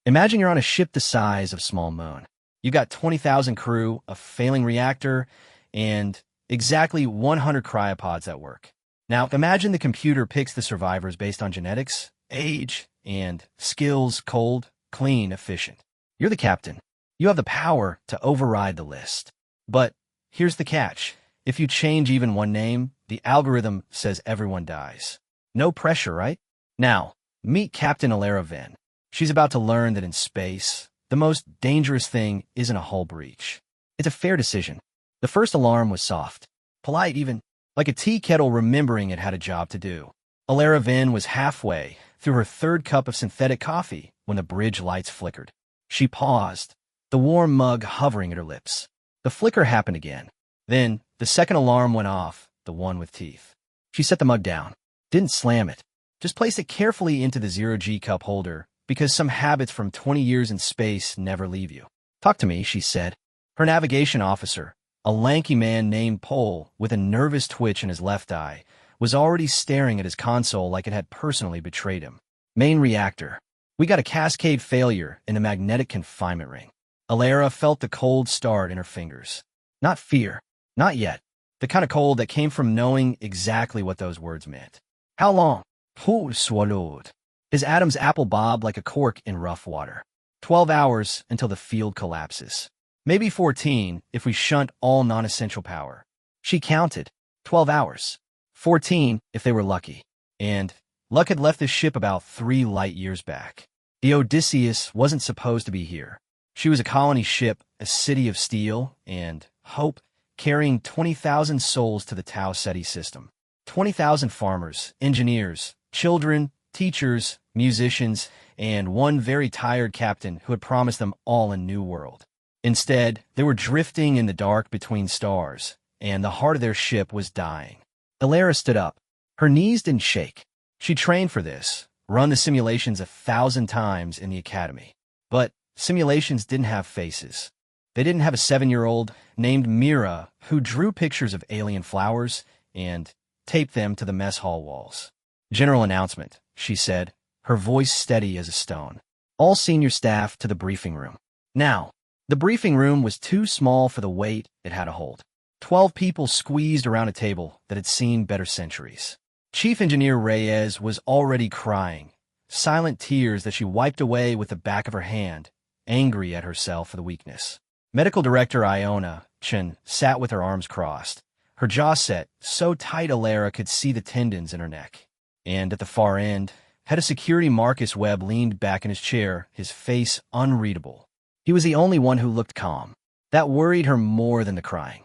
Imagine you're on a ship the size of small moon. You've got 20,000 crew, a failing reactor, and exactly 100 cryopods at work. Now, imagine the computer picks the survivors based on genetics, age, and skills: cold, clean, efficient. You're the captain. You have the power to override the list. But here's the catch. If you change even one name, the algorithm says everyone dies. No pressure, right? Now, meet Captain Alara Venn. She's about to learn that in space, the most dangerous thing isn't a hull breach. It's a fair decision. The first alarm was soft, polite even, like a tea kettle remembering it had a job to do. Alara Venn was halfway through her third cup of synthetic coffee when the bridge lights flickered. She paused, the warm mug hovering at her lips. The flicker happened again. Then, the second alarm went off, the one with teeth. She set the mug down, didn't slam it, just placed it carefully into the zero-G cup holder, because some habits from 20 years in space never leave you. "Talk to me," she said. Her navigation officer, a lanky man named Pole with a nervous twitch in his left eye, was already staring at his console like it had personally betrayed him. "Main reactor. We got a cascade failure in the magnetic confinement ring." Alara felt the cold start in her fingers. Not fear. Not yet. The kind of cold that came from knowing exactly what those words meant. "How long?" Pole swallowed. His atoms apple bobbed like a cork in rough water. 12 hours until the field collapses. Maybe 14 if we shunt all non-essential power. She counted. 12 hours. 14 if they were lucky. And luck had left the ship about 3 light years back. The Odysseus wasn't supposed to be here. She was a colony ship, a city of steel and hope, carrying 20,000 souls to the Tau Ceti system. 20,000 farmers, engineers, children, teachers, musicians, and one very tired captain who had promised them all a new world. Instead, they were drifting in the dark between stars, and the heart of their ship was dying. Alara stood up. Her knees didn't shake. She trained for this, run the simulations 1,000 times in the academy. But simulations didn't have faces. They didn't have a 7-year-old named Mira who drew pictures of alien flowers and taped them to the mess hall walls. "General announcement," she said, her voice steady as a stone. "All senior staff to the briefing room." Now, the briefing room was too small for the weight it had to hold. 12 people squeezed around a table that had seen better centuries. Chief Engineer Reyes was already crying, silent tears that she wiped away with the back of her hand, angry at herself for the weakness. Medical Director Iona Chen sat with her arms crossed, her jaw set so tight Alara could see the tendons in her neck. And at the far end, Head of Security Marcus Webb leaned back in his chair, his face unreadable. He was the only one who looked calm. That worried her more than the crying.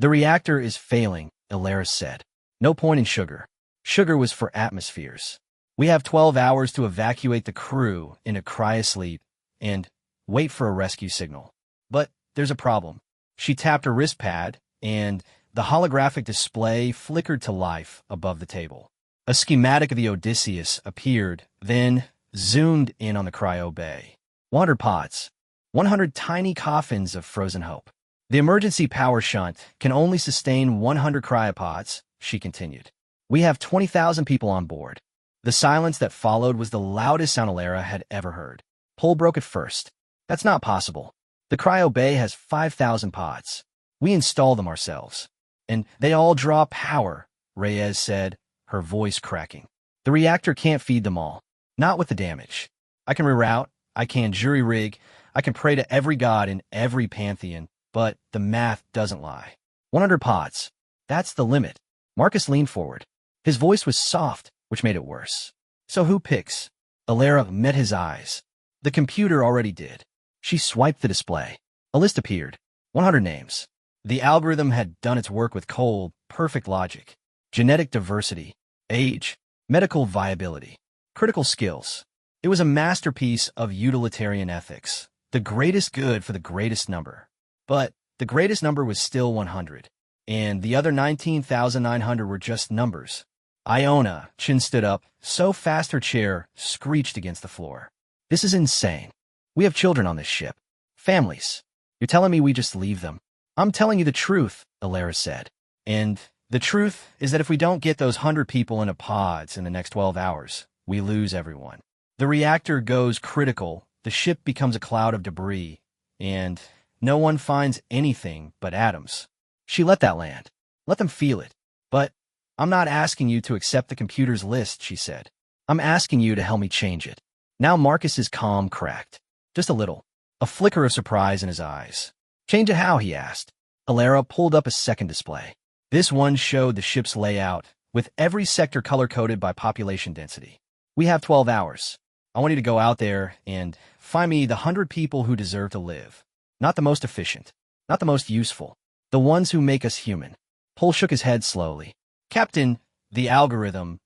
"The reactor is failing," Alara said. "No point in sugar. Sugar was for atmospheres. We have 12 hours to evacuate the crew into cryosleep and wait for a rescue signal. But there's a problem." She tapped her wrist pad, and the holographic display flickered to life above the table. A schematic of the Odysseus appeared, then zoomed in on the cryo bay. 100 pods. 100 tiny coffins of frozen hope. "The emergency power shunt can only sustain 100 cryopods," she continued. "We have 20,000 people on board." The silence that followed was the loudest sound Alara had ever heard. Pole broke it first. "That's not possible. The cryo bay has 5,000 pods. We install them ourselves. And they all draw power," Reyes said, her voice cracking. "The reactor can't feed them all. Not with the damage. I can reroute, I can jury-rig, I can pray to every god in every pantheon, but the math doesn't lie. 100 pods. That's the limit." Marcus leaned forward. His voice was soft, which made it worse. "So who picks?" Alara met his eyes. The computer already did. She swiped the display. A list appeared. 100 names. The algorithm had done its work with cold, perfect logic. Genetic diversity, age, medical viability, critical skills. It was a masterpiece of utilitarian ethics, the greatest good for the greatest number. But the greatest number was still 100, and the other 19,900 were just numbers. Iona Chen stood up, so fast her chair screeched against the floor. "This is insane. We have children on this ship. Families. You're telling me we just leave them?" "I'm telling you the truth," Alara said. "And the truth is that if we don't get those 100 people into pods in the next 12 hours, we lose everyone. The reactor goes critical the ship becomes a cloud of debris, and no one finds anything but atoms. She let that land. Let them feel it. But I'm not asking you to accept the computer's list, she said. I'm asking you to help me change it. Now Marcus's calm cracked. Just a little. A flicker of surprise in his eyes. Change it how, he asked. Alara pulled up a second display. This one showed the ship's layout, with every sector color-coded by population density. We have 12 hours. I want you to go out there and find me the 100 people who deserve to live. Not the most efficient. Not the most useful. The ones who make us human. Pol shook his head slowly. Captain, the algorithm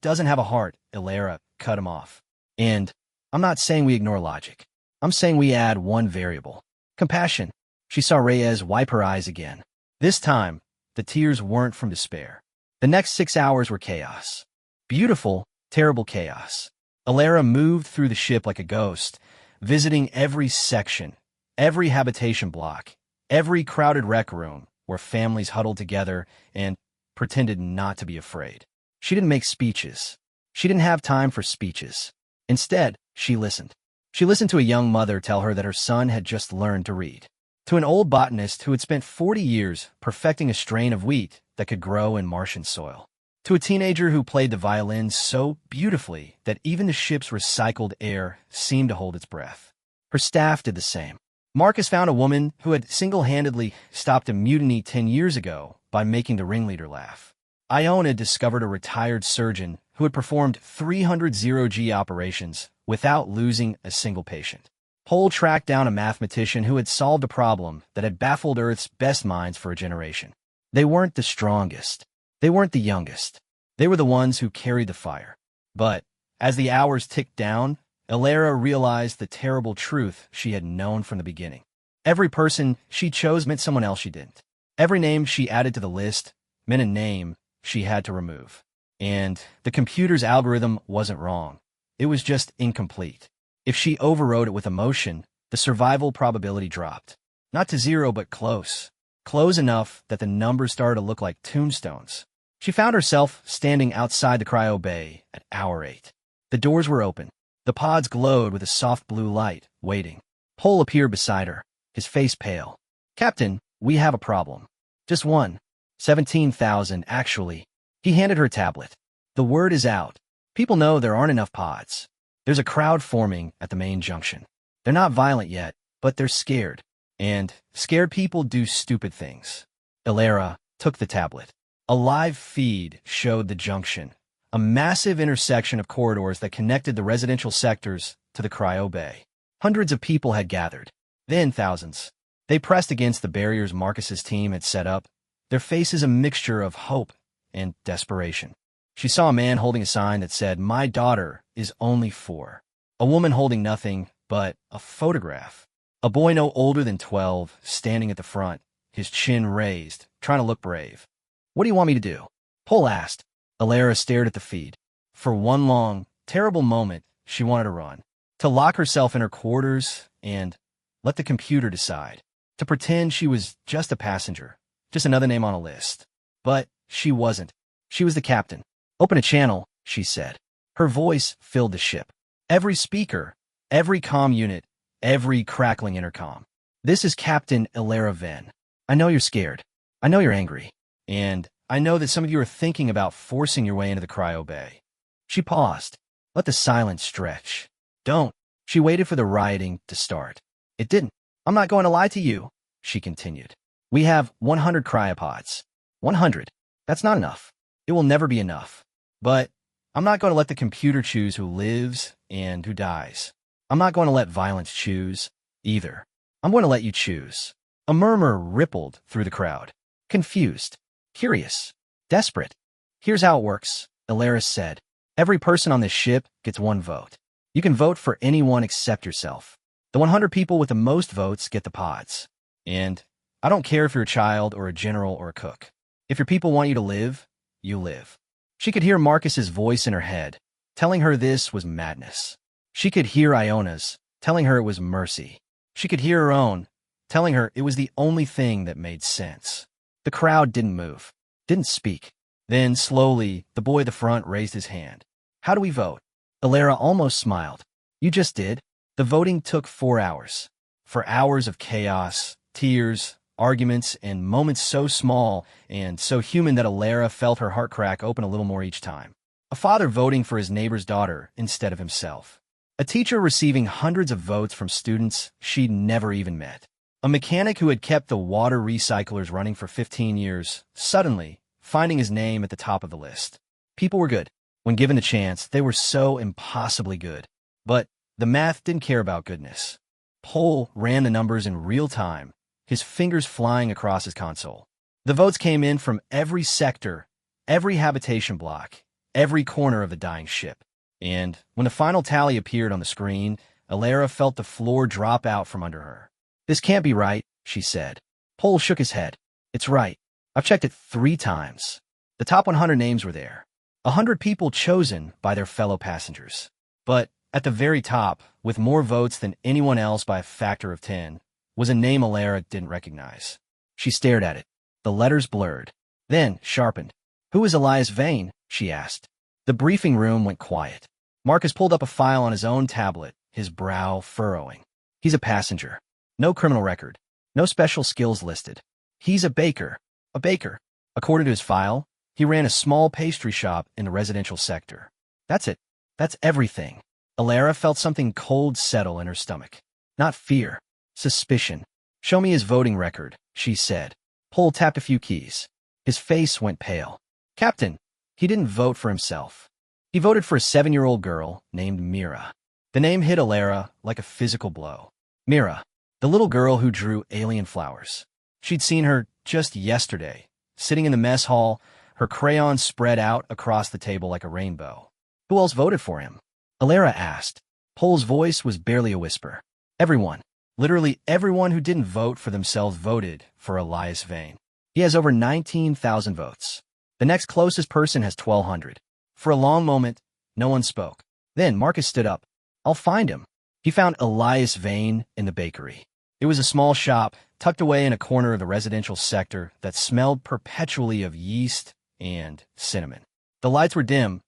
doesn't have a heart, Alara cut him off. And I'm not saying we ignore logic. I'm saying we add one variable. Compassion. She saw Reyes wipe her eyes again. This time, the tears weren't from despair. The next 6 hours were chaos. Beautiful, terrible chaos. Alara moved through the ship like a ghost, visiting every section, every habitation block, every crowded rec room where families huddled together and pretended not to be afraid. She didn't make speeches. She didn't have time for speeches. Instead, she listened. She listened to a young mother tell her that her son had just learned to read. To an old botanist who had spent 40 years perfecting a strain of wheat that could grow in Martian soil. To a teenager who played the violin so beautifully that even the ship's recycled air seemed to hold its breath. Her staff did the same. Marcus found a woman who had single-handedly stopped a mutiny 10 years ago by making the ringleader laugh. Iona discovered a retired surgeon who had performed 300 zero-G operations without losing a single patient. Pol tracked down a mathematician who had solved a problem that had baffled Earth's best minds for a generation. They weren't the strongest. They weren't the youngest. They were the ones who carried the fire. But as the hours ticked down, Alara realized the terrible truth she had known from the beginning. Every person she chose meant someone else she didn't. Every name she added to the list meant a name she had to remove. And the computer's algorithm wasn't wrong. It was just incomplete. If she overrode it with emotion, the survival probability dropped. Not to zero, but close. Close enough that the numbers started to look like tombstones. She found herself standing outside the cryo bay at hour 8. The doors were open. The pods glowed with a soft blue light, waiting. Pol appeared beside her, his face pale. Captain, we have a problem. Just one. 17,000, actually. He handed her a tablet. The word is out. People know there aren't enough pods. There's a crowd forming at the main junction. They're not violent yet, but they're scared. And scared people do stupid things. Alara took the tablet. A live feed showed the junction, a massive intersection of corridors that connected the residential sectors to the cryo bay. Hundreds of people had gathered, then thousands. They pressed against the barriers Marcus's team had set up, their faces a mixture of hope and desperation. She saw a man holding a sign that said, "My daughter is only 4. A woman holding nothing but a photograph. A boy no older than 12, standing at the front, his chin raised, trying to look brave. What do you want me to do? Pol asked. Alara stared at the feed. For one long, terrible moment, she wanted to run. To lock herself in her quarters and let the computer decide. To pretend she was just a passenger, just another name on a list. But she wasn't. She was the captain. Open a channel, she said. Her voice filled the ship. Every speaker, every comm unit, every crackling intercom. This is Captain Alara Venn. I know you're scared. I know you're angry. And I know that some of you are thinking about forcing your way into the cryo bay. She paused. Let the silence stretch. Don't. She waited for the rioting to start. It didn't. I'm not going to lie to you, she continued. We have 100 cryopods. 100. That's not enough. It will never be enough. But I'm not going to let the computer choose who lives and who dies. I'm not going to let violence choose, either. I'm going to let you choose. A murmur rippled through the crowd. Confused. Curious. Desperate. Here's how it works, Alaris said. Every person on this ship gets one vote. You can vote for anyone except yourself. The 100 people with the most votes get the pods. And I don't care if you're a child or a general or a cook. If your people want you to live, you live. She could hear Marcus's voice in her head, telling her this was madness. She could hear Iona's, telling her it was mercy. She could hear her own, telling her it was the only thing that made sense. The crowd didn't move, didn't speak. Then, slowly, the boy at the front raised his hand. How do we vote? Alara almost smiled. You just did. The voting took 4 hours. For hours of chaos, tears, arguments, and moments so small and so human that Alara felt her heart crack open a little more each time. A father voting for his neighbor's daughter instead of himself. A teacher receiving hundreds of votes from students she'd never even met. A mechanic who had kept the water recyclers running for 15 years, suddenly finding his name at the top of the list. People were good. When given the chance, they were so impossibly good. But the math didn't care about goodness. Pol ran the numbers in real time, his fingers flying across his console. The votes came in from every sector, every habitation block, every corner of the dying ship. And when the final tally appeared on the screen, Alara felt the floor drop out from under her. "This can't be right," she said. Pol shook his head. "It's right. I've checked it 3 times. The top 100 names were there. 100 people chosen by their fellow passengers. But at the very top, with more votes than anyone else by a factor of 10, was a name Alara didn't recognize. She stared at it. The letters blurred, then sharpened. "Who is Elias Vane?" she asked. The briefing room went quiet. Marcus pulled up a file on his own tablet, his brow furrowing. "He's a passenger. No criminal record. No special skills listed. He's a baker. A baker." According to his file, he ran a small pastry shop in the residential sector. That's it. That's everything. Alara felt something cold settle in her stomach. Not fear. Suspicion. "Show me his voting record," she said. Pol tapped a few keys. His face went pale. "Captain, he didn't vote for himself. He voted for a 7-year-old girl named Mira." The name hit Alara like a physical blow. Mira, the little girl who drew alien flowers. She'd seen her just yesterday, sitting in the mess hall, her crayons spread out across the table like a rainbow. "Who else voted for him?" Alara asked. Pol's voice was barely a whisper. "Everyone. Literally everyone who didn't vote for themselves voted for Elias Vane. He has over 19,000 votes. The next closest person has 1,200. For a long moment, no one spoke. Then Marcus stood up. "I'll find him." He found Elias Vane in the bakery. It was a small shop tucked away in a corner of the residential sector that smelled perpetually of yeast and cinnamon. The lights were dim.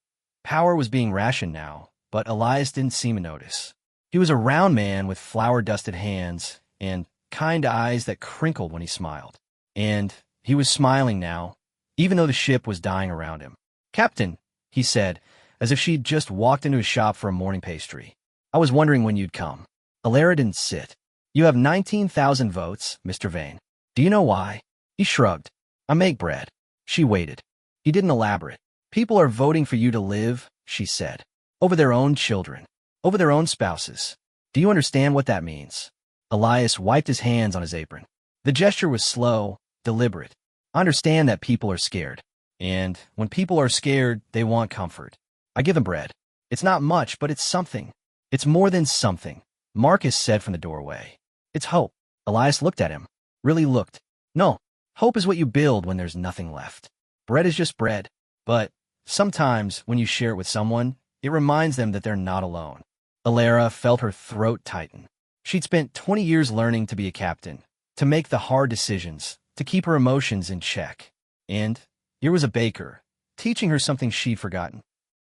Power was being rationed now, but Elias didn't seem to notice. He was a round man with flour-dusted hands and kind eyes that crinkled when he smiled. And he was smiling now, even though the ship was dying around him. "Captain," he said, as if she'd just walked into his shop for a morning pastry. "I was wondering when you'd come." Alara didn't sit. "You have 19,000 votes, Mr. Vane. Do you know why?" He shrugged. "I make bread." She waited. He didn't elaborate. "People are voting for you to live," she said, "over their own children, over their own spouses. Do you understand what that means?" Elias wiped his hands on his apron. The gesture was slow, deliberate. "I understand that people are scared. And when people are scared, they want comfort. I give them bread. It's not much, but it's something. It's more than something," Marcus said from the doorway. "It's hope." Elias looked at him. Really looked. "No, hope is what you build when there's nothing left. Bread is just bread. But sometimes when you share it with someone, it reminds them that they're not alone." Alara felt her throat tighten. She'd spent 20 years learning to be a captain, to make the hard decisions, to keep her emotions in check. And here was a baker, teaching her something she'd forgotten.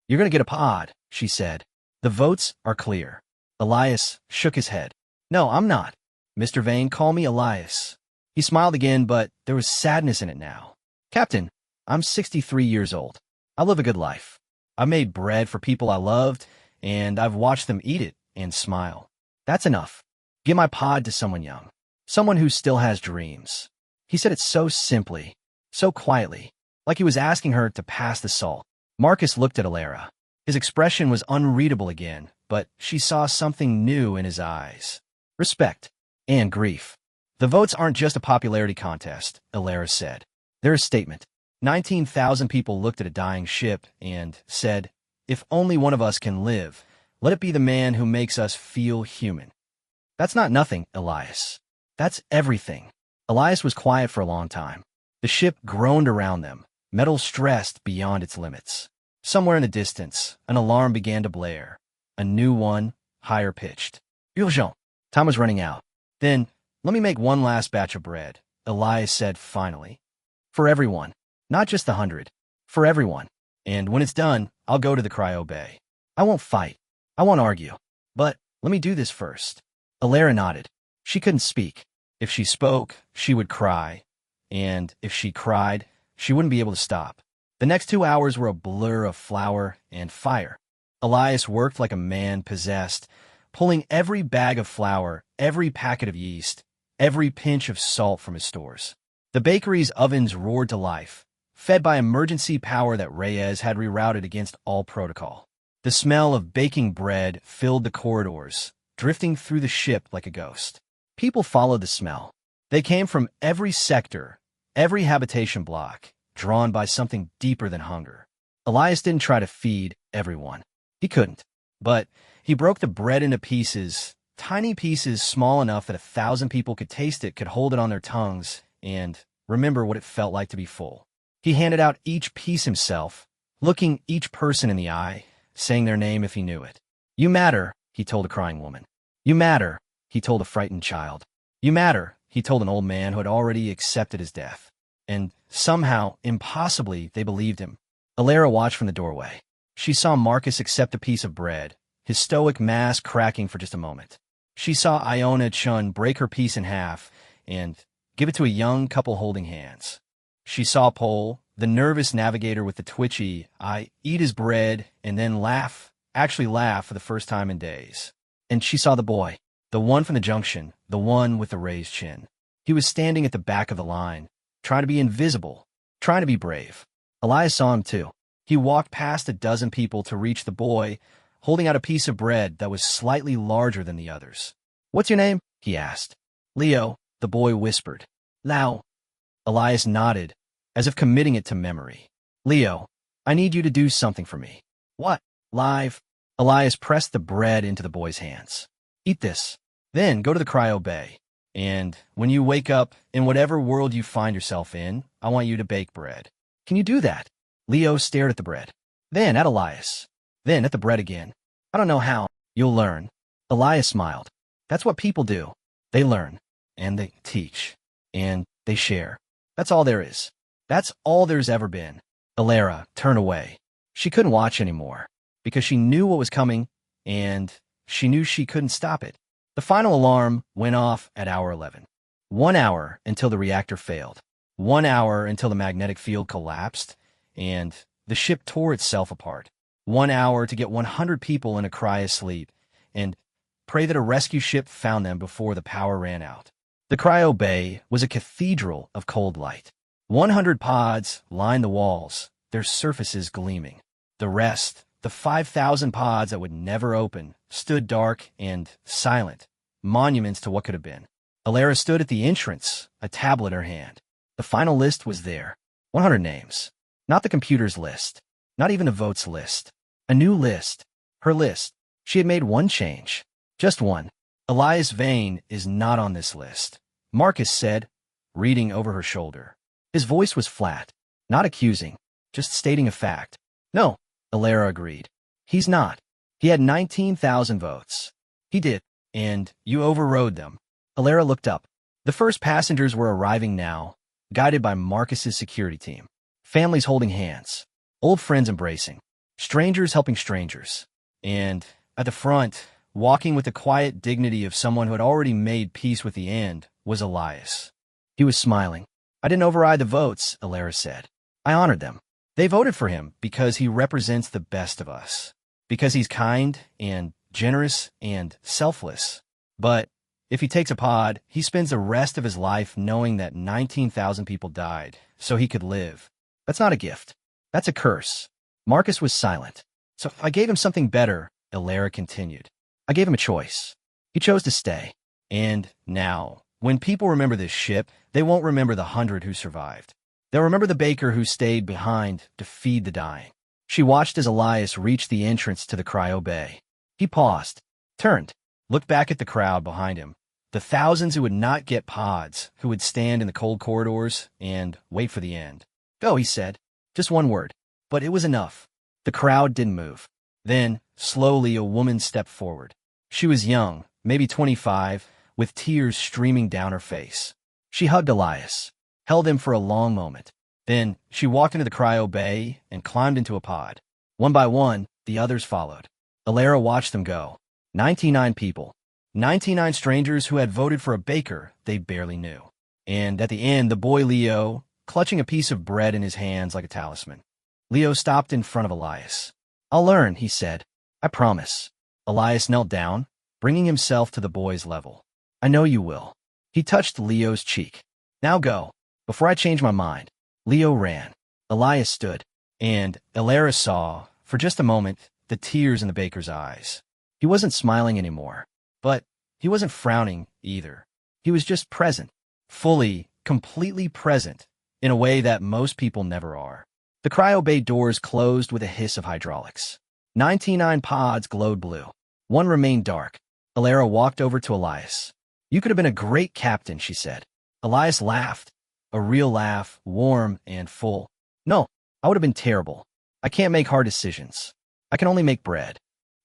"You're going to get a pod," she said. "The votes are clear." Elias shook his head. "No, I'm not. Mr. Vane, call me Elias." He smiled again, but there was sadness in it now. "Captain, I'm 63 years old. I live a good life. I made bread for people I loved, and I've watched them eat it and smile. That's enough. Give my pod to someone young, someone who still has dreams." He said it so simply, so quietly, like he was asking her to pass the salt. Marcus looked at Alara. His expression was unreadable again, but she saw something new in his eyes. Respect and grief. "The votes aren't just a popularity contest," Alara said. "They're a statement. 19,000 people looked at a dying ship and said, 'If only one of us can live, let it be the man who makes us feel human.' That's not nothing, Elias. That's everything." Elias was quiet for a long time. The ship groaned around them, metal stressed beyond its limits. Somewhere in the distance, an alarm began to blare. A new one, higher pitched. "Urgent." Time was running out. "Then, let me make one last batch of bread," Elias said finally. "For everyone. Not just the 100. For everyone. And when it's done, I'll go to the cryo bay. I won't fight. I won't argue. But Let me do this first. Alara nodded. She couldn't speak. If she spoke, she would cry. And if she cried, she wouldn't be able to stop. The next 2 hours were a blur of flour and fire. Elias worked like a man possessed, pulling every bag of flour, every packet of yeast, every pinch of salt from his stores. The bakery's ovens roared to life, fed by emergency power that Reyes had rerouted against all protocol. The smell of baking bread filled the corridors, drifting through the ship like a ghost. People followed the smell. They came from every sector, every habitation block, drawn by something deeper than hunger. Elias didn't try to feed everyone. He couldn't. But he broke the bread into pieces, tiny pieces small enough that 1,000 people could taste it, could hold it on their tongues, and remember what it felt like to be full. He handed out each piece himself, looking each person in the eye, saying their name if he knew it. "You matter," he told a crying woman. "You matter," he told a frightened child. "You matter," he told an old man who had already accepted his death. And somehow, impossibly, they believed him. Alara watched from the doorway. She saw Marcus accept a piece of bread, his stoic mask cracking for just a moment. She saw Iona Chun break her piece in half and give it to a young couple holding hands. She saw Pole, the nervous navigator with the twitchy eye, eat his bread and then actually laugh for the first time in days. And she saw the boy, the one from the junction, the one with the raised chin. He was standing at the back of the line, trying to be invisible, trying to be brave. Elias saw him too. He walked past a dozen people to reach the boy, holding out a piece of bread that was slightly larger than the others. "What's your name?" he asked. "Leo," the boy whispered. "Now." Elias nodded, as if committing it to memory. "Leo, I need you to do something for me." "What?" "Live." Elias pressed the bread into the boy's hands. "Eat this. Then go to the cryo bay. And when you wake up, in whatever world you find yourself in, I want you to bake bread." "Can you do that?" Leo stared at the bread. Then at Elias. Then at the bread again. "I don't know how." "You'll learn." Elias smiled. "That's what people do. They learn. And they teach. And they share. That's all there is. That's all there's ever been." Alara turned away. She couldn't watch anymore, because she knew what was coming, and she knew she couldn't stop it. The final alarm went off at hour 11. 1 hour until the reactor failed. 1 hour until the magnetic field collapsed, and the ship tore itself apart. 1 hour to get 100 people in a cryosleep, and pray that a rescue ship found them before the power ran out. The cryo bay was a cathedral of cold light. 100 pods lined the walls, their surfaces gleaming. The rest, the 5,000 pods that would never open, stood dark and silent, monuments to what could have been. Alara stood at the entrance, a tablet in her hand. The final list was there. 100 names. Not the computer's list. Not even a votes list. A new list. Her list. She had made one change. Just one. "Elias Vane is not on this list," Marcus said, reading over her shoulder. His voice was flat, not accusing, just stating a fact. "No," Alara agreed. "He's not. He had 19,000 votes. He did, and you overrode them." Alara looked up. The first passengers were arriving now, guided by Marcus's security team. Families holding hands, old friends embracing, strangers helping strangers. And at the front, walking with the quiet dignity of someone who had already made peace with the end, was Elias. He was smiling. "I didn't override the votes," Alara said. "I honored them. They voted for him because he represents the best of us, because he's kind and generous and selfless. But if he takes a pod, he spends the rest of his life knowing that 19,000 people died so he could live. That's not a gift. That's a curse." Marcus was silent. "So I gave him something better," Alara continued. "I gave him a choice. He chose to stay. And now, when people remember this ship, they won't remember the 100 who survived. They'll remember the baker who stayed behind to feed the dying." She watched as Elias reached the entrance to the cryo bay. He paused, turned, looked back at the crowd behind him, the thousands who would not get pods, who would stand in the cold corridors and wait for the end. "Go," he said. Just one word. But it was enough. The crowd didn't move. Then, slowly, a woman stepped forward. She was young, maybe 25, with tears streaming down her face. She hugged Elias, held him for a long moment. Then she walked into the cryo bay and climbed into a pod. One by one, the others followed. Alara watched them go. 99 people. 99 strangers who had voted for a baker they barely knew. And at the end, the boy Leo, clutching a piece of bread in his hands like a talisman. Leo stopped in front of Elias. "I'll learn," he said. "I promise." Elias knelt down, bringing himself to the boy's level. "I know you will." He touched Leo's cheek. "Now go, before I change my mind." Leo ran. Elias stood, and Elara saw, for just a moment, the tears in the baker's eyes. He wasn't smiling anymore, but he wasn't frowning either. He was just present, fully, completely present, in a way that most people never are. The cryo bay doors closed with a hiss of hydraulics. 99 pods glowed blue. One remained dark. Elara walked over to Elias. "You could have been a great captain," she said. Elias laughed, a real laugh, warm and full. "No, I would have been terrible. I can't make hard decisions. I can only make bread."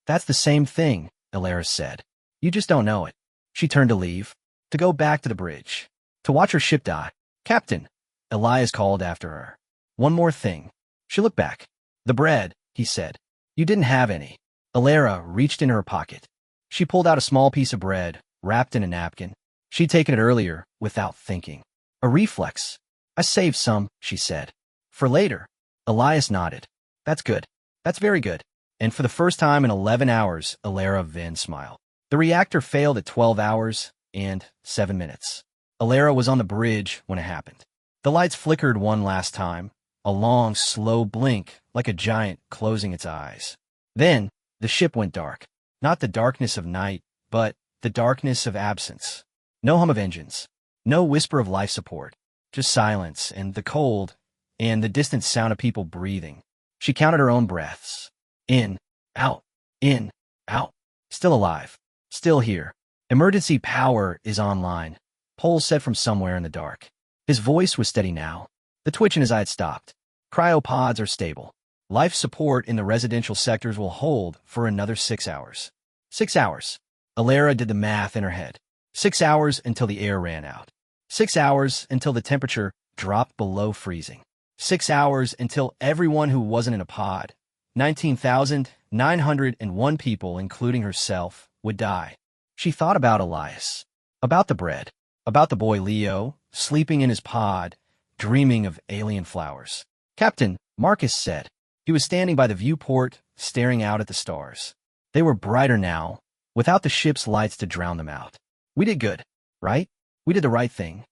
"That's the same thing," Elara said. "You just don't know it." She turned to leave, to go back to the bridge, to watch her ship die. "Captain," Elias called after her. "One more thing." She looked back. "The bread," he said. "You didn't have any." Elara reached in her pocket. She pulled out a small piece of bread, wrapped in a napkin. She'd taken it earlier, without thinking. A reflex. "I saved some," she said. "For later." Elias nodded. "That's good. That's very good." And for the first time in 11 hours, Elara Vin smiled. The reactor failed at 12 hours and 7 minutes. Elara was on the bridge when it happened. The lights flickered one last time, a long, slow blink, like a giant closing its eyes. Then, the ship went dark. Not the darkness of night, but the darkness of absence. No hum of engines. No whisper of life support. Just silence and the cold and the distant sound of people breathing. She counted her own breaths. In, out, in, out. Still alive. Still here. "Emergency power is online," Pole said from somewhere in the dark. His voice was steady now. The twitch in his eye had stopped. "Cryopods are stable. Life support in the residential sectors will hold for another 6 hours." 6 hours. Elara did the math in her head. 6 hours until the air ran out. 6 hours until the temperature dropped below freezing. 6 hours until everyone who wasn't in a pod, 19,901 people, including herself, would die. She thought about Elias, about the bread, about the boy Leo, sleeping in his pod, dreaming of alien flowers. "Captain," Marcus said. He was standing by the viewport, staring out at the stars. They were brighter now, without the ship's lights to drown them out. "We did good, right? We did the right thing."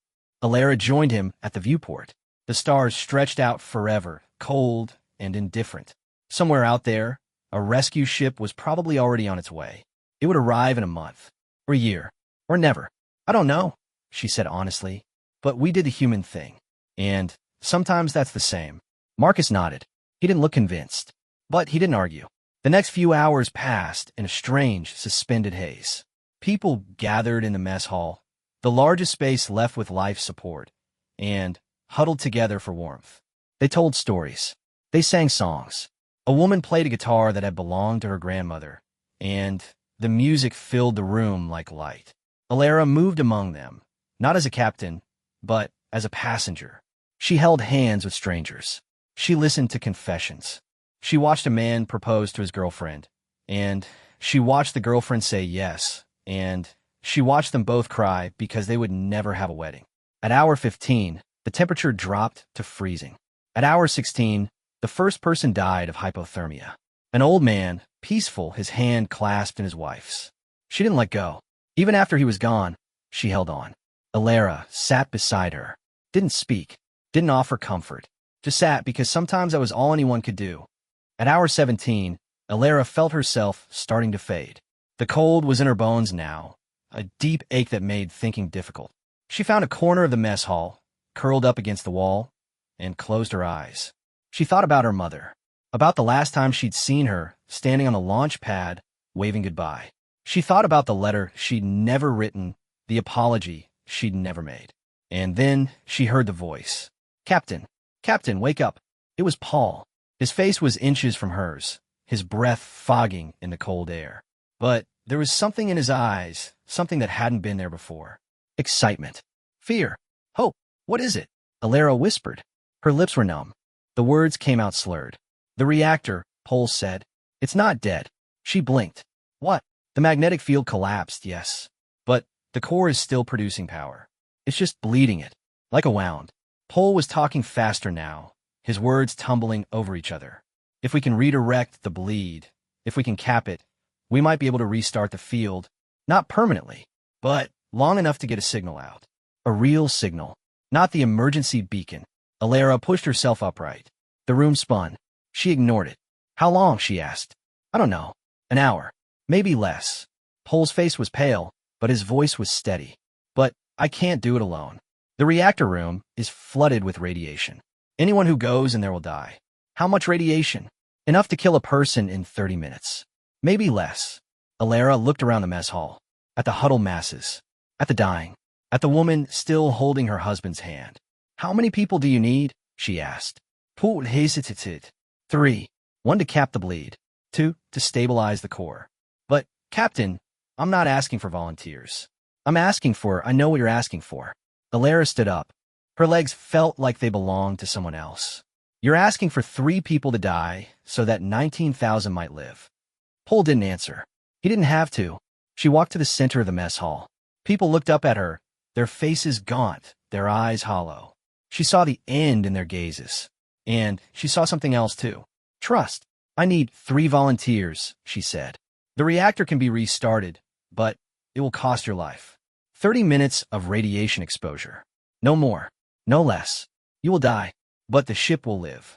Elara joined him at the viewport. The stars stretched out forever, cold and indifferent. Somewhere out there, a rescue ship was probably already on its way. It would arrive in a month, or a year, or never. "I don't know," she said honestly, "but we did the human thing. And sometimes that's the same." Marcus nodded. He didn't look convinced, but he didn't argue. The next few hours passed in a strange, suspended haze. People gathered in the mess hall, the largest space left with life support, and huddled together for warmth. They told stories. They sang songs. A woman played a guitar that had belonged to her grandmother, and the music filled the room like light. Elara moved among them, not as a captain, but as a passenger. She held hands with strangers. She listened to confessions. She watched a man propose to his girlfriend, and she watched the girlfriend say yes, and she watched them both cry because they would never have a wedding. At hour 15, the temperature dropped to freezing. At hour 16, the first person died of hypothermia. An old man, peaceful, his hand clasped in his wife's. She didn't let go. Even after he was gone, she held on. Elara sat beside her, didn't speak, didn't offer comfort, just sat because sometimes that was all anyone could do. At hour 17, Elara felt herself starting to fade. The cold was in her bones now, a deep ache that made thinking difficult. She found a corner of the mess hall, curled up against the wall, and closed her eyes. She thought about her mother, about the last time she'd seen her standing on the launch pad, waving goodbye. She thought about the letter she'd never written, the apology she'd never made. And then she heard the voice. "Captain, Captain, wake up." It was Paul. His face was inches from hers, his breath fogging in the cold air. But there was something in his eyes, something that hadn't been there before. Excitement. Fear. Hope. "What is it?" Elara whispered. Her lips were numb. The words came out slurred. "The reactor," Pole said. "It's not dead." She blinked. "What?" The magnetic field collapsed, yes, but the core is still producing power. It's just bleeding it, like a wound. Pole was talking faster now, his words tumbling over each other. If we can redirect the bleed, if we can cap it, we might be able to restart the field, not permanently, but long enough to get a signal out. A real signal, not the emergency beacon. Alara pushed herself upright. The room spun. She ignored it. How long? She asked. I don't know. An hour. Maybe less. Pole's face was pale, but his voice was steady. But I can't do it alone. The reactor room is flooded with radiation. Anyone who goes in there will die. How much radiation? Enough to kill a person in 30 minutes. Maybe less. Alara looked around the mess hall, at the huddled masses, at the dying, at the woman still holding her husband's hand. How many people do you need? She asked. Pool hesitated. 3. 1 to cap the bleed. 2 to stabilize the core. But, Captain, I'm not asking for volunteers. I know what you're asking for. Alara stood up. Her legs felt like they belonged to someone else. You're asking for 3 people to die so that 19,000 might live. Pole didn't answer. He didn't have to. She walked to the center of the mess hall. People looked up at her, their faces gaunt, their eyes hollow. She saw the end in their gazes. And she saw something else too. Trust. I need 3 volunteers, she said. The reactor can be restarted, but it will cost your life. 30 minutes of radiation exposure. No more. No less. You will die, but the ship will live.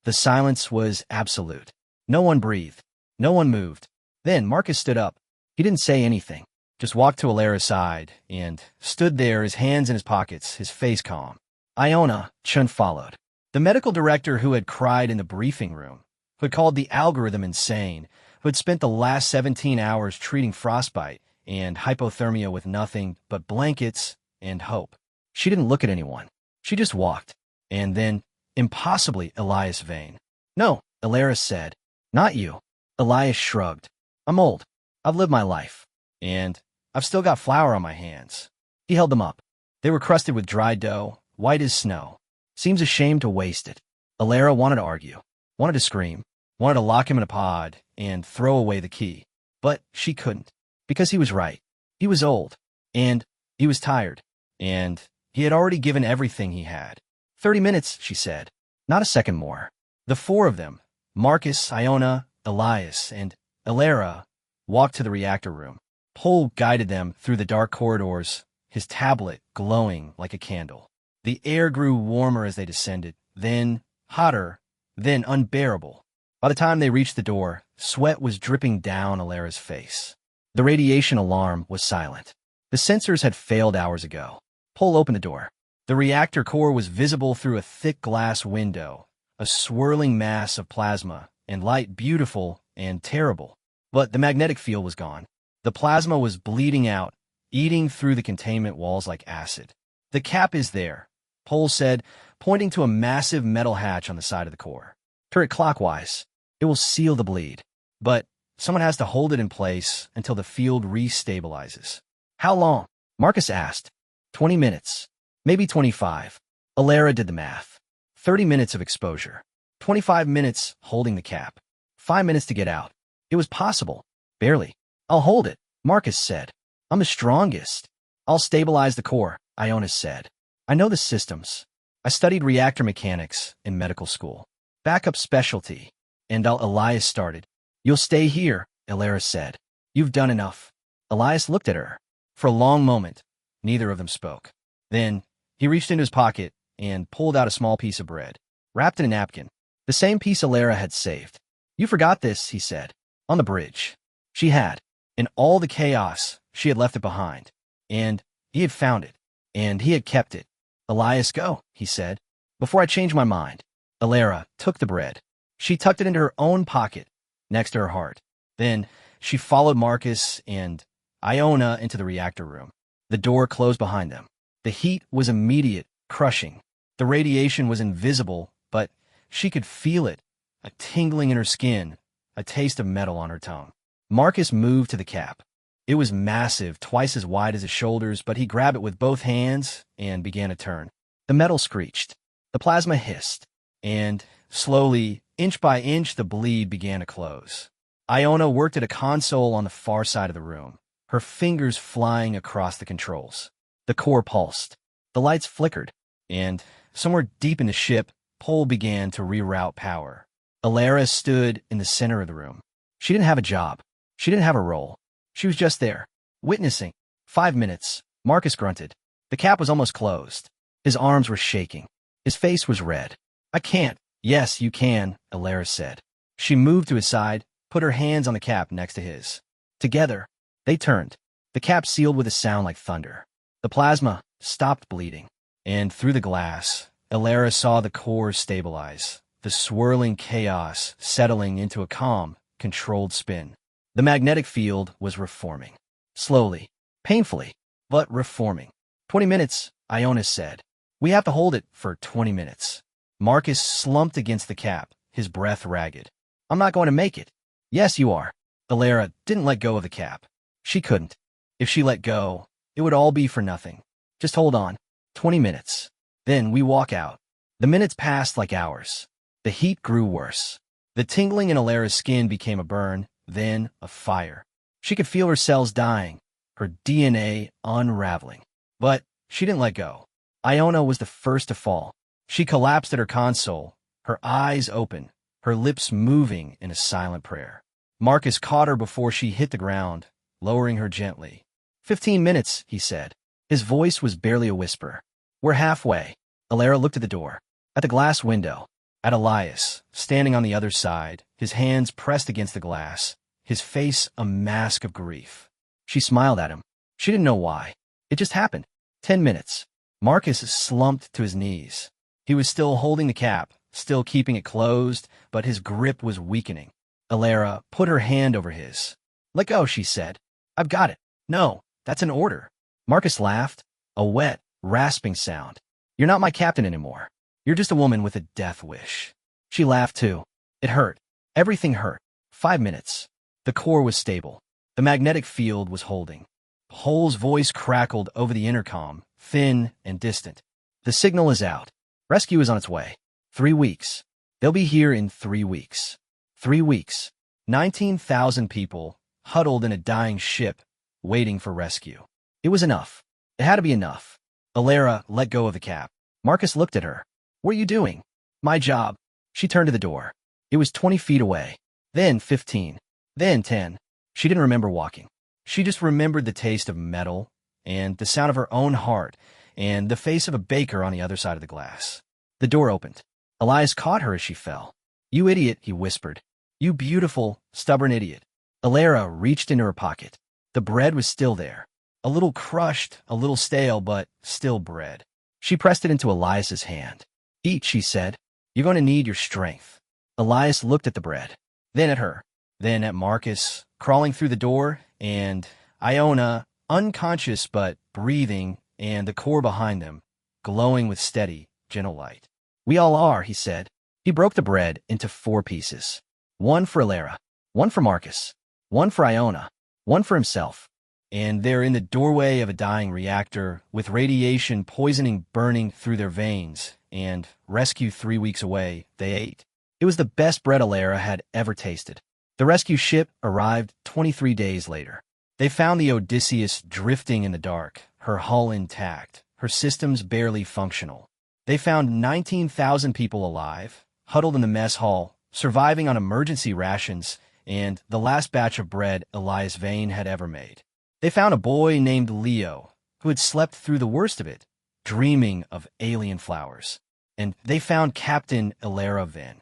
The silence was absolute. No one breathed. No one moved. Then Marcus stood up. He didn't say anything, just walked to Alara's side and stood there, his hands in his pockets, his face calm. Iona, Chun followed. The medical director who had cried in the briefing room, who had called the algorithm insane, who had spent the last 17 hours treating frostbite and hypothermia with nothing but blankets and hope. She didn't look at anyone. She just walked. And then, impossibly, Elias Vane. No, Alara said. Not you. Elias shrugged. I'm old. I've lived my life. And I've still got flour on my hands. He held them up. They were crusted with dry dough, white as snow. Seems a shame to waste it. Alara wanted to argue, wanted to scream, wanted to lock him in a pod and throw away the key. But she couldn't, because he was right. He was old, and he was tired, and he had already given everything he had. 30 minutes, she said. Not a second more. The 4 of them, Marcus, Iona, Elias, and Alara, walked to the reactor room. Pole guided them through the dark corridors, his tablet glowing like a candle. The air grew warmer as they descended, then hotter, then unbearable. By the time they reached the door, sweat was dripping down Alara's face. The radiation alarm was silent. The sensors had failed hours ago. Pole opened the door. The reactor core was visible through a thick glass window, a swirling mass of plasma and light, beautiful and terrible. But the magnetic field was gone. The plasma was bleeding out, eating through the containment walls like acid. The cap is there, Pole said, pointing to a massive metal hatch on the side of the core. Turn it clockwise. It will seal the bleed. But someone has to hold it in place until the field restabilizes. How long? Marcus asked. 20 minutes. Maybe 25. Alara did the math. 30 minutes of exposure. 25 minutes holding the cap. 5 minutes to get out. It was possible. Barely. I'll hold it, Marcus said. I'm the strongest. I'll stabilize the core, Iona said. I know the systems. I studied reactor mechanics in medical school. Backup specialty. And Elias started. You'll stay here, Alara said. You've done enough. Elias looked at her. For a long moment, neither of them spoke. Then, he reached into his pocket and pulled out a small piece of bread, wrapped in a napkin, the same piece Alara had saved. You forgot this, he said. On the bridge. She had. In all the chaos, she had left it behind. And he had found it. And he had kept it. Elias, go, he said. Before I change my mind. Alara took the bread. She tucked it into her own pocket, next to her heart. Then she followed Marcus and Iona into the reactor room. The door closed behind them. The heat was immediate, crushing. The radiation was invisible, but she could feel it, a tingling in her skin, a taste of metal on her tongue. Marcus moved to the cap. It was massive, twice as wide as his shoulders, but he grabbed it with both hands and began to turn. The metal screeched. The plasma hissed. And slowly, inch by inch, the bleed began to close. Iona worked at a console on the far side of the room, her fingers flying across the controls. The core pulsed. The lights flickered, and somewhere deep in the ship, Pol began to reroute power. Alara stood in the center of the room. She didn't have a job. She didn't have a role. She was just there, witnessing. 5 minutes. Marcus grunted. The cap was almost closed. His arms were shaking. His face was red. I can't. Yes, you can, Alara said. She moved to his side, put her hands on the cap next to his. Together, they turned. The cap sealed with a sound like thunder. The plasma stopped bleeding, and through the glass, Alara saw the core stabilize, the swirling chaos settling into a calm, controlled spin. The magnetic field was reforming. Slowly, painfully, but reforming. 20 minutes, Iona said. We have to hold it for 20 minutes. Marcus slumped against the cap, his breath ragged. I'm not going to make it. Yes, you are. Alara didn't let go of the cap. She couldn't. If she let go, it would all be for nothing. Just hold on. 20 minutes. Then we walk out. The minutes passed like hours. The heat grew worse. The tingling in Alara's skin became a burn, then a fire. She could feel her cells dying, her DNA unraveling. But she didn't let go. Iona was the first to fall. She collapsed at her console, her eyes open, her lips moving in a silent prayer. Marcus caught her before she hit the ground, lowering her gently. 15 minutes, he said. His voice was barely a whisper. We're halfway. Alara looked at the door, at the glass window, at Elias, standing on the other side, his hands pressed against the glass, his face a mask of grief. She smiled at him. She didn't know why. It just happened. 10 minutes. Marcus slumped to his knees. He was still holding the cap, still keeping it closed, but his grip was weakening. Alara put her hand over his. Let go, she said. I've got it. No, that's an order. Marcus laughed, a wet, rasping sound. You're not my captain anymore. You're just a woman with a death wish. She laughed too. It hurt. Everything hurt. 5 minutes. The core was stable. The magnetic field was holding. Pol's voice crackled over the intercom, thin and distant. The signal is out. Rescue is on its way. 3 weeks. They'll be here in 3 weeks. 3 weeks. 19,000 people, huddled in a dying ship, waiting for rescue. It was enough. It had to be enough. Alara let go of the cap. Marcus looked at her. What are you doing? My job. She turned to the door. It was 20 feet away. Then 15. Then 10. She didn't remember walking. She just remembered the taste of metal, and the sound of her own heart, and the face of a baker on the other side of the glass. The door opened. Elias caught her as she fell. You idiot, he whispered. You beautiful, stubborn idiot. Alara reached into her pocket. The bread was still there. A little crushed, a little stale, but still bread. She pressed it into Elias's hand. Eat, she said. You're going to need your strength. Elias looked at the bread, then at her, then at Marcus, crawling through the door, and Iona, unconscious but breathing, and the core behind them, glowing with steady, gentle light. We all are, he said. He broke the bread into 4 pieces. 1 for Alara, 1 for Marcus, 1 for Iona, 1 for himself. And they're in the doorway of a dying reactor, with radiation poisoning burning through their veins, and rescue 3 weeks away, they ate. It was the best bread Alara had ever tasted. The rescue ship arrived 23 days later. They found the Odysseus drifting in the dark, her hull intact, her systems barely functional. They found 19,000 people alive, huddled in the mess hall, surviving on emergency rations, and the last batch of bread Elias Vane had ever made. They found a boy named Leo, who had slept through the worst of it, dreaming of alien flowers. And they found Captain Alara Vane.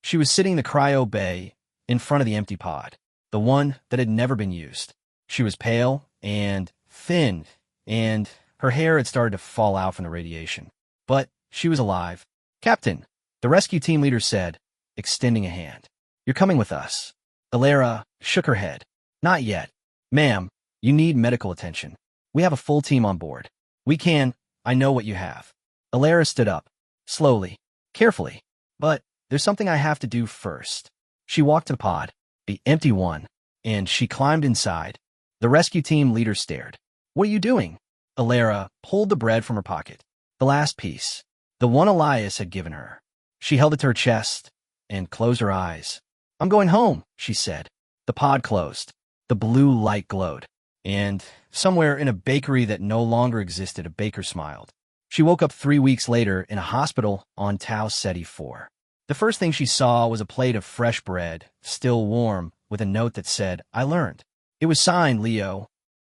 She was sitting in the cryo bay in front of the empty pod, the one that had never been used. She was pale and thin, and her hair had started to fall out from the radiation. But she was alive. Captain, the rescue team leader said, extending a hand. You're coming with us. Alara shook her head. Not yet. Ma'am, you need medical attention. We have a full team on board. I know what you have. Alara stood up, slowly, carefully. But there's something I have to do first. She walked to the pod, the empty one, and she climbed inside. The rescue team leader stared. What are you doing? Alara pulled the bread from her pocket. The last piece. The one Elias had given her. She held it to her chest and closed her eyes. I'm going home, she said. The pod closed. The blue light glowed. And somewhere in a bakery that no longer existed, a baker smiled. She woke up 3 weeks later in a hospital on Tau Ceti 4. The first thing she saw was a plate of fresh bread, still warm, with a note that said, "I learned." It was signed Leo,